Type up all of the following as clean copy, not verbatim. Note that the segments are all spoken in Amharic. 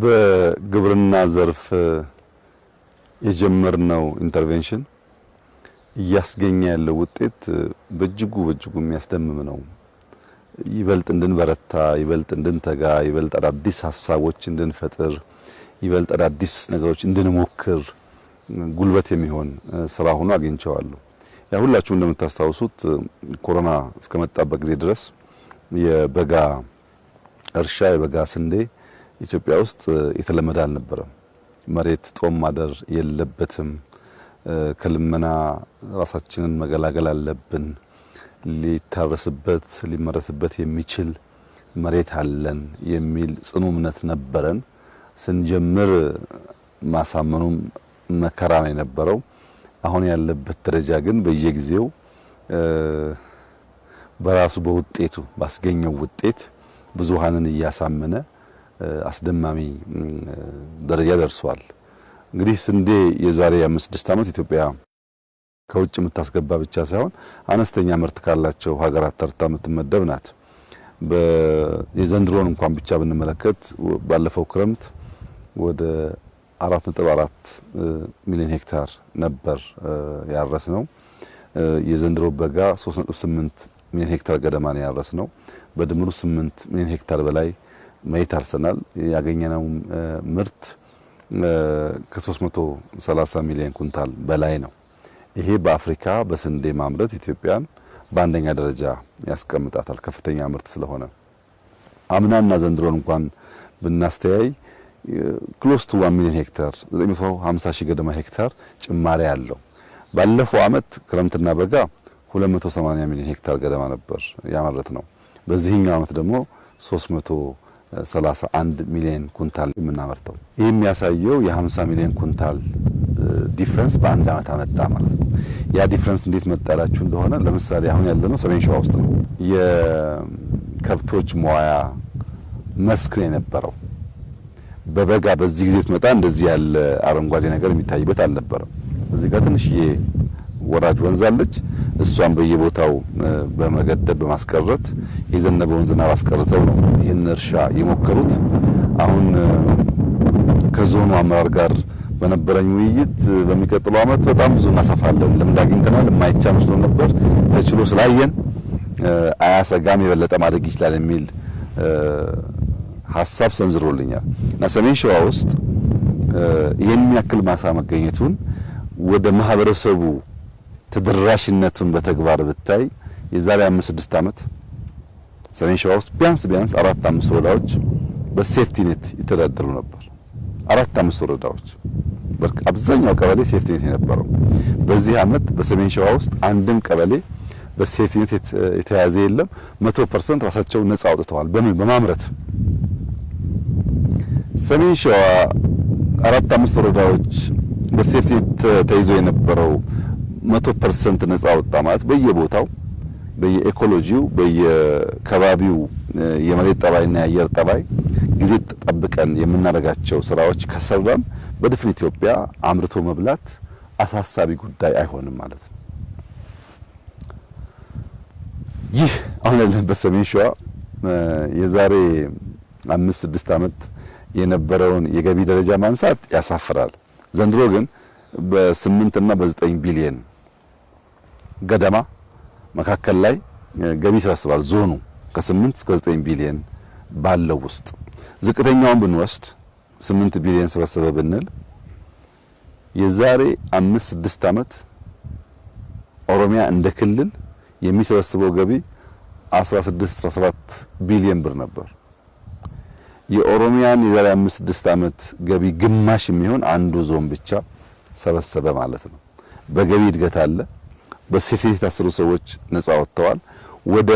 በግብርና ዘርፍ የጀመርነው ኢንተርቬንሽን እያስገኘ ያለው ውጤት በእጅጉ የሚያስደምም ነው። ይበልጥ እንድንበረታ፣ ይበልጥ እንድንተጋ፣ ይበልጥ አዳዲስ ሐሳቦች እንድንፈጥር፣ ይበልጥ አዳዲስ ነገሮች እንድንሞክር ጉልበት የሚሆን ስራ ሆኖ አግኝቼዋለሁ። ያ ሁላችሁም እንደምታስታውሱት ኮሮና እስከመጣበት ጊዜ ድረስ የበጋ እርሻ የበጋ ስንዴ ኢትዮጵያ ውስጥ የተለመደ አልነበረም። መሬት ጦም ማደር የለበትም። ከልመና ራሳችንን መገላገል አለብን። ሊታረስበት ሊመረትበት የሚችል መሬት አለን የሚል ጽኑ እምነት ነበረን። ስንጀምር ማሳመኑም መከራ ነው የነበረው። አሁን ያለበት ደረጃ ግን በየጊዜው በራሱ በውጤቱ ባስገኘው ውጤት ብዙሃንን እያሳመነ አስደማሚ ደረጃ ደርሷል። እንግዲህ ስንዴ የዛሬ 5-6 ዓመት ኢትዮጵያ ከውጭ የምታስገባ ብቻ ሳይሆን አነስተኛ ምርት ካላቸው ሀገራት ተርታ የምትመደብ ናት። የዘንድሮን እንኳን ብቻ ብንመለከት ባለፈው ክረምት ወደ 4.4 ሚሊዮን ሄክታር ነበር ያረስነው። የዘንድሮ በጋ 3.8 ሚሊዮን ሄክታር ገደማ ነው ያረስነው። በድምሩ 8 ሚሊዮን ሄክታር በላይ መሬት አርሰናል። ያገኘነው ምርት ከ330 ሚሊዮን ኩንታል በላይ ነው። ይሄ በአፍሪካ በስንዴ ማምረት ኢትዮጵያን በአንደኛ ደረጃ ያስቀምጣታል፣ ከፍተኛ ምርት ስለሆነ። አምናና ዘንድሮን እንኳን ብናስተያይ ክሎስ ቱ 1 ሚሊዮን ሄክታር 950 ሺህ ገደማ ሄክታር ጭማሪ አለው። ባለፈው አመት ክረምትና በጋ 280 ሚሊዮን ሄክታር ገደማ ነበር ያመረት ነው። በዚህኛው አመት ደግሞ 331 ሚሊዮን ኩንታል የምናመርተው። ይህ የሚያሳየው የ50 ሚሊዮን ኩንታል ዲፍረንስ በአንድ አመት አመጣ ማለት ነው። ያ ዲፍረንስ እንዴት መጣላችሁ እንደሆነ ለምሳሌ አሁን ያለነው ሰሜን ሸዋ ውስጥ ነው። የከብቶች መዋያ መስክ ነው የነበረው። በበጋ በዚህ ጊዜ ትመጣ እንደዚህ ያለ አረንጓዴ ነገር የሚታይበት አልነበረም። እዚህ ጋር ትንሽዬ ወራጅ ወንዝ አለች። እሷን በየቦታው በመገደብ በማስቀረት የዘነበውን ዝናብ አስቀርተው ነው ይህን እርሻ የሞከሩት። አሁን ከዞኑ አመራር ጋር በነበረኝ ውይይት በሚቀጥለው አመት በጣም ብዙ እናሰፋለን ልምድ አግኝተናል። የማይቻል መስሎ ነበር፣ ተችሎ ስላየን አያሰጋም፣ የበለጠ ማደግ ይችላል የሚል ሀሳብ ሰንዝሮልኛል እና ሰሜን ሸዋ ውስጥ ይህን ያክል ማሳ መገኘቱን ወደ ማህበረሰቡ ተደራሽነቱን በተግባር ብታይ የዛሬ 5-6 ዓመት ሰሜን ሸዋ ውስጥ ቢያንስ 4-5 ወረዳዎች በሴፍቲ ኔት ይተዳደሩ ነበር። 4-5 ወረዳዎች አብዛኛው ቀበሌ ሴፍቲ ኔት የነበረው። በዚህ አመት በሰሜን ሸዋ ውስጥ አንድም ቀበሌ በሴፍቲ ኔት የተያዘ የለም። 100% ራሳቸውን ነፃ አውጥተዋል። በማምረት ሰሜን ሸዋ 4-5 ወረዳዎች በሴፍቲ ኔት ተይዞ የነበረው 100% ነፃ አወጣ ማለት በየቦታው በየኢኮሎጂው በየከባቢው የመሬት ጠባይና የአየር ጠባይ ጊዜ ተጠብቀን የምናደርጋቸው ስራዎች ከሰራን በድፍን ኢትዮጵያ አምርቶ መብላት አሳሳቢ ጉዳይ አይሆንም ማለት ነው። ይህ አሁን ያለንበት ሰሜን ሸዋ የዛሬ 5-6 ዓመት የነበረውን የገቢ ደረጃ ማንሳት ያሳፍራል። ዘንድሮ ግን በ8 እና በ9 ቢሊዮን ገደማ መካከል ላይ ገቢ ይሰበስባል ዞኑ ከ8 እስከ 9 ቢሊዮን ባለው ውስጥ። ዝቅተኛውን ብንወስድ 8 ቢሊዮን ሰበሰበ ብንል የዛሬ 5-6 ዓመት ኦሮሚያ እንደ ክልል የሚሰበስበው ገቢ 16-17 ቢሊዮን ብር ነበር። የኦሮሚያን የዛሬ 5-6 ዓመት ገቢ ግማሽ የሚሆን አንዱ ዞን ብቻ ሰበሰበ ማለት ነው። በገቢ እድገት አለ። በሴፍቲ የታሰሩ ሰዎች ነፃ ወጥተዋል። ወደ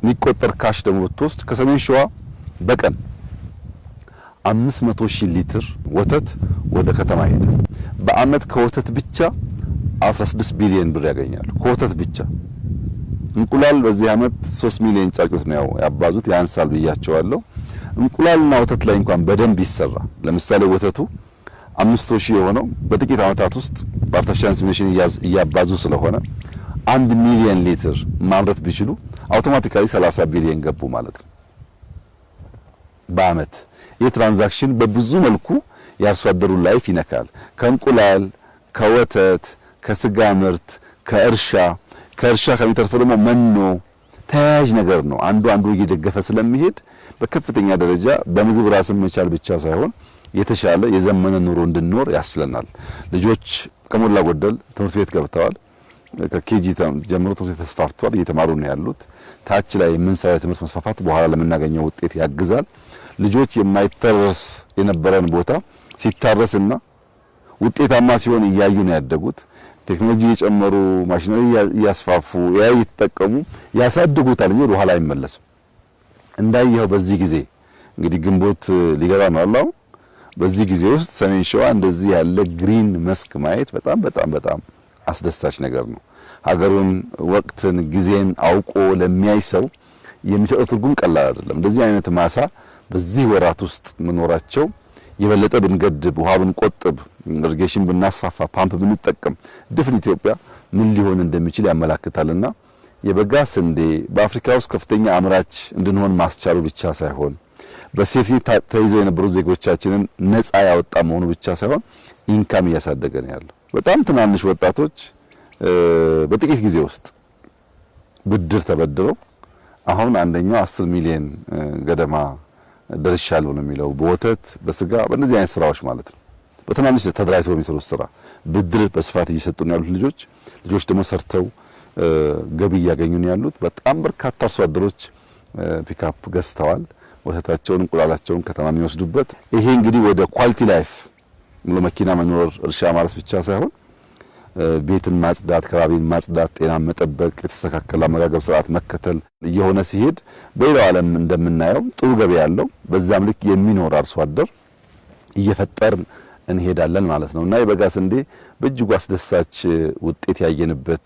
የሚቆጠር ካሽ ደግሞ ብትወስድ ከሰሜን ሸዋ በቀን 500,000 ሊትር ወተት ወደ ከተማ ሄደ። በአመት ከወተት ብቻ 16 ቢሊዮን ብር ያገኛሉ። ከወተት ብቻ። እንቁላል በዚህ አመት 3 ሚሊዮን ጫጩት ነው ያባዙት። ያንሳል ብያቸዋለሁ። እንቁላልና ወተት ላይ እንኳን በደንብ ይሰራ። ለምሳሌ ወተቱ 500,000 የሆነው በጥቂት አመታት ውስጥ በአርቲፊሻል ኢንሴሚኔሽን እያባዙ ስለሆነ 1 ሚሊዮን ሊትር ማምረት ቢችሉ አውቶማቲካሊ 30 ቢሊዮን ገቡ ማለት ነው በአመት። የትራንዛክሽን በብዙ መልኩ የአርሶ አደሩ ላይፍ ይነካል። ከእንቁላል፣ ከወተት፣ ከስጋ ምርት፣ ከእርሻ ከሚተርፈው ደግሞ መኖ ተያያዥ ነገር ነው። አንዱ እየደገፈ ስለሚሄድ በከፍተኛ ደረጃ በምግብ ራስን መቻል ብቻ ሳይሆን የተሻለ የዘመነ ኑሮ እንድንኖር ያስችለናል። ልጆች ከሞላ ጎደል ትምህርት ቤት ገብተዋል። ከኬጂ ጀምሮ ትምህርት ቤት ተስፋፍቷል፣ እየተማሩ ነው ያሉት። ታች ላይ የምንሰራው የትምህርት መስፋፋት በኋላ ለምናገኘው ውጤት ያግዛል። ልጆች የማይተረስ የነበረን ቦታ ሲታረስና ውጤታማ ሲሆን እያዩ ነው ያደጉት። ቴክኖሎጂ እየጨመሩ ማሽነሪ እያስፋፉ እየተጠቀሙ ያሳድጉታል እንጂ ወደ ኋላ አይመለስም። እንዳየው በዚህ ጊዜ እንግዲህ ግንቦት ሊገባ ነው አላው። በዚህ ጊዜ ውስጥ ሰሜን ሸዋ እንደዚህ ያለ ግሪን መስክ ማየት በጣም አስደሳች ነገር ነው። ሀገሩን፣ ወቅትን፣ ጊዜን አውቆ ለሚያይ ሰው የሚሰጠው ትርጉም ቀላል አይደለም። እንደዚህ አይነት ማሳ በዚህ ወራት ውስጥ መኖራቸው የበለጠ ብንገድብ፣ ውሃ ብንቆጥብ፣ ኢሪጌሽን ብናስፋፋ፣ ፓምፕ ብንጠቀም ድፍን ኢትዮጵያ ምን ሊሆን እንደሚችል ያመላክታልና የበጋ ስንዴ በአፍሪካ ውስጥ ከፍተኛ አምራች እንድንሆን ማስቻሉ ብቻ ሳይሆን በሴፍቲ ተይዘው የነበሩ ዜጎቻችንን ነፃ ያወጣ መሆኑ ብቻ ሳይሆን ኢንካም እያሳደገ ነው ያለው። በጣም ትናንሽ ወጣቶች በጥቂት ጊዜ ውስጥ ብድር ተበድረው አሁን አንደኛው 10 ሚሊዮን ገደማ ደርሻለሁ ነው የሚለው በወተት በስጋ በእነዚህ አይነት ስራዎች ማለት ነው። በትናንሽ ተደራጅተው የሚሰሩት ስራ ብድር በስፋት እየሰጡ ነው ያሉት ልጆች ደግሞ ሰርተው ገቢ እያገኙ ነው ያሉት። በጣም በርካታ አርሶ አደሮች ፒካፕ ገዝተዋል። ወተታቸውን እንቁላላቸውን ከተማ የሚወስዱበት ይሄ እንግዲህ ወደ ኳሊቲ ላይፍ ሙሉ መኪና መኖር እርሻ ማረስ ብቻ ሳይሆን ቤትን ማጽዳት፣ ከባቢን ማጽዳት፣ ጤናን መጠበቅ፣ የተስተካከለ አመጋገብ ስርዓት መከተል እየሆነ ሲሄድ በሌላው ዓለም እንደምናየው ጥሩ ገበያ ያለው በዛም ልክ የሚኖር አርሶ አደር እየፈጠርን እንሄዳለን ማለት ነው እና የበጋ ስንዴ በእጅጉ አስደሳች ውጤት ያየንበት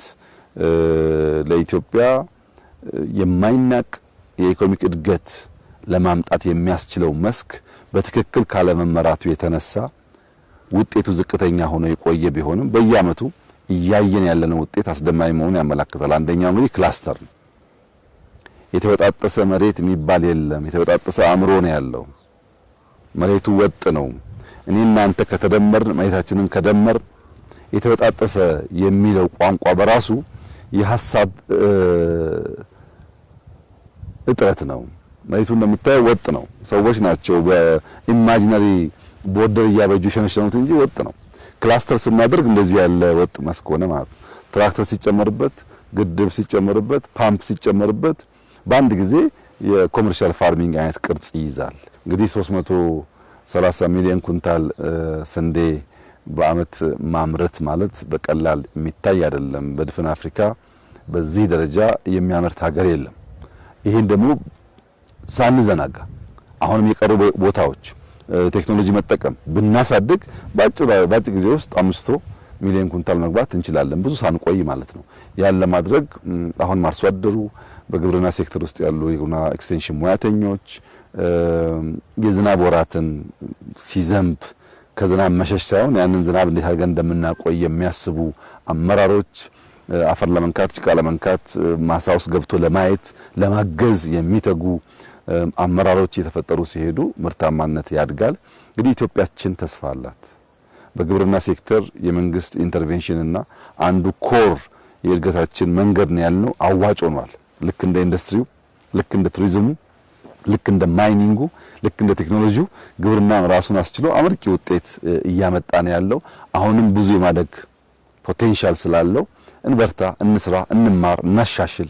ለኢትዮጵያ የማይናቅ የኢኮኖሚክ እድገት ለማምጣት የሚያስችለው መስክ በትክክል ካለመመራቱ የተነሳ ውጤቱ ዝቅተኛ ሆኖ የቆየ ቢሆንም በየአመቱ እያየን ያለነው ውጤት አስደማሚ መሆኑን ያመለክታል። አንደኛው እንግዲህ ክላስተር ነው። የተበጣጠሰ መሬት የሚባል የለም። የተበጣጠሰ አእምሮ ነው ያለው። መሬቱ ወጥ ነው። እኔና አንተ ከተደመርን መሬታችንን ከደመር የተበጣጠሰ የሚለው ቋንቋ በራሱ የሐሳብ እጥረት ነው። መሬቱ እንደምታየው ወጥ ነው። ሰዎች ናቸው በኢማጂነሪ ቦርደር እያበጁ ሸነሸኑት እንጂ ወጥ ነው። ክላስተር ስናደርግ እንደዚህ ያለ ወጥ መስክ ሆነ ማለት ነው። ትራክተር ሲጨመርበት፣ ግድብ ሲጨመርበት፣ ፓምፕ ሲጨመርበት በአንድ ጊዜ የኮመርሻል ፋርሚንግ አይነት ቅርጽ ይይዛል። እንግዲህ 330 ሚሊዮን ኩንታል ስንዴ በአመት ማምረት ማለት በቀላል የሚታይ አይደለም። በድፍን አፍሪካ በዚህ ደረጃ የሚያመርት ሀገር የለም። ይሄን ደግሞ ሳንዘናጋ አሁንም የቀሩ ቦታዎች ቴክኖሎጂ መጠቀም ብናሳድግ ባጭር ጊዜ ውስጥ 500 ሚሊዮን ኩንታል መግባት እንችላለን፣ ብዙ ሳንቆይ ማለት ነው። ያን ለማድረግ አሁን አርሶ አደሩ በግብርና ሴክተር ውስጥ ያሉ የግብርና ኤክስቴንሽን ሙያተኞች የዝናብ ወራትን ሲዘንብ ከዝናብ መሸሽ ሳይሆን ያንን ዝናብ እንዴት አድርገን እንደምናቆይ የሚያስቡ አመራሮች፣ አፈር ለመንካት ጭቃ ለመንካት ማሳ ውስጥ ገብቶ ለማየት ለማገዝ የሚተጉ አመራሮች የተፈጠሩ ሲሄዱ ምርታማነት ያድጋል። እንግዲህ ኢትዮጵያችን ተስፋ አላት። በግብርና ሴክተር የመንግስት ኢንተርቬንሽን እና አንዱ ኮር የእድገታችን መንገድ ነው ያልነው አዋጭ ሆኗል። ልክ እንደ ኢንዱስትሪው፣ ልክ እንደ ቱሪዝሙ፣ ልክ እንደ ማይኒንጉ፣ ልክ እንደ ቴክኖሎጂው ግብርና ራሱን አስችሎ አመርቂ ውጤት እያመጣ ነው ያለው። አሁንም ብዙ የማደግ ፖቴንሻል ስላለው እንበርታ፣ እንስራ፣ እንማር፣ እናሻሽል።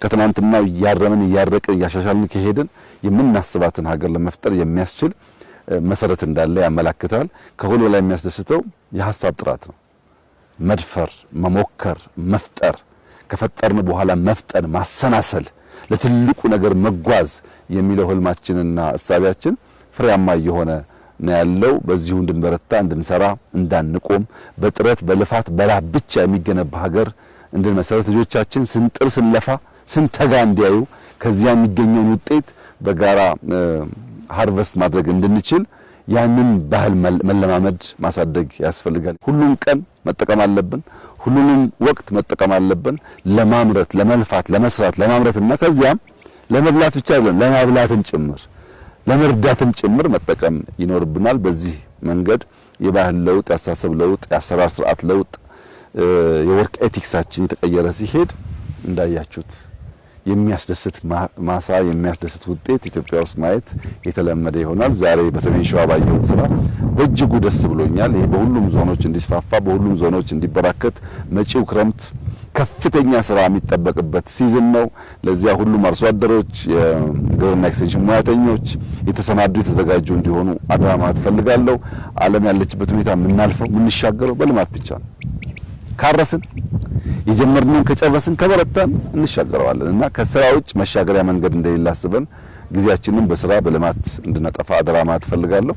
ከትናንትናው እያረምን እያረቅን እያሻሻልን ከሄድን የምናስባትን ሀገር ለመፍጠር የሚያስችል መሰረት እንዳለ ያመላክታል። ከሁሉ ላይ የሚያስደስተው የሀሳብ ጥራት ነው። መድፈር፣ መሞከር፣ መፍጠር፣ ከፈጠርን በኋላ መፍጠን፣ ማሰናሰል፣ ለትልቁ ነገር መጓዝ የሚለው ህልማችንና እሳቢያችን ፍሬያማ እየሆነ ነው ያለው። በዚሁ እንድንበረታ፣ እንድንሰራ፣ እንዳንቆም በጥረት በልፋት በላብ ብቻ የሚገነባ ሀገር እንድንመሰረት ልጆቻችን ስንጥር ስንለፋ ስንተጋ እንዲያዩ ከዚያ የሚገኘውን ውጤት በጋራ ሃርቨስት ማድረግ እንድንችል ያንን ባህል መለማመድ ማሳደግ ያስፈልጋል። ሁሉም ቀን መጠቀም አለብን። ሁሉንም ወቅት መጠቀም አለብን። ለማምረት፣ ለመልፋት፣ ለመስራት፣ ለማምረትና ከዚያም ለመብላት ብቻ አይደለም ለማብላትም ጭምር ለመርዳትም ጭምር መጠቀም ይኖርብናል። በዚህ መንገድ የባህል ለውጥ፣ የአስተሳሰብ ለውጥ፣ የአሰራር ስርዓት ለውጥ፣ የወርክ ኤቲክሳችን የተቀየረ ሲሄድ እንዳያችሁት የሚያስደስት ማሳ የሚያስደስት ውጤት ኢትዮጵያ ውስጥ ማየት የተለመደ ይሆናል። ዛሬ በሰሜን ሸዋ ባየሁት ስራ በእጅጉ ደስ ብሎኛል። ይሄ በሁሉም ዞኖች እንዲስፋፋ በሁሉም ዞኖች እንዲበራከት መጪው ክረምት ከፍተኛ ስራ የሚጠበቅበት ሲዝን ነው። ለዚያ ሁሉም አርሶ አደሮች፣ የግብርና ኤክስቴንሽን ሙያተኞች የተሰናዱ የተዘጋጁ እንዲሆኑ አደራ ማለት ፈልጋለሁ። ዓለም ያለችበት ሁኔታ የምናልፈው የምንሻገረው በልማት ብቻ ነው። ካረስን የጀመርነውን ከጨረስን ከበረታን እንሻገረዋለን እና ከስራ ውጭ መሻገሪያ መንገድ እንደሌለ አስበን ጊዜያችንን በስራ በልማት እንድናጠፋ አደራ ማለት ፈልጋለሁ።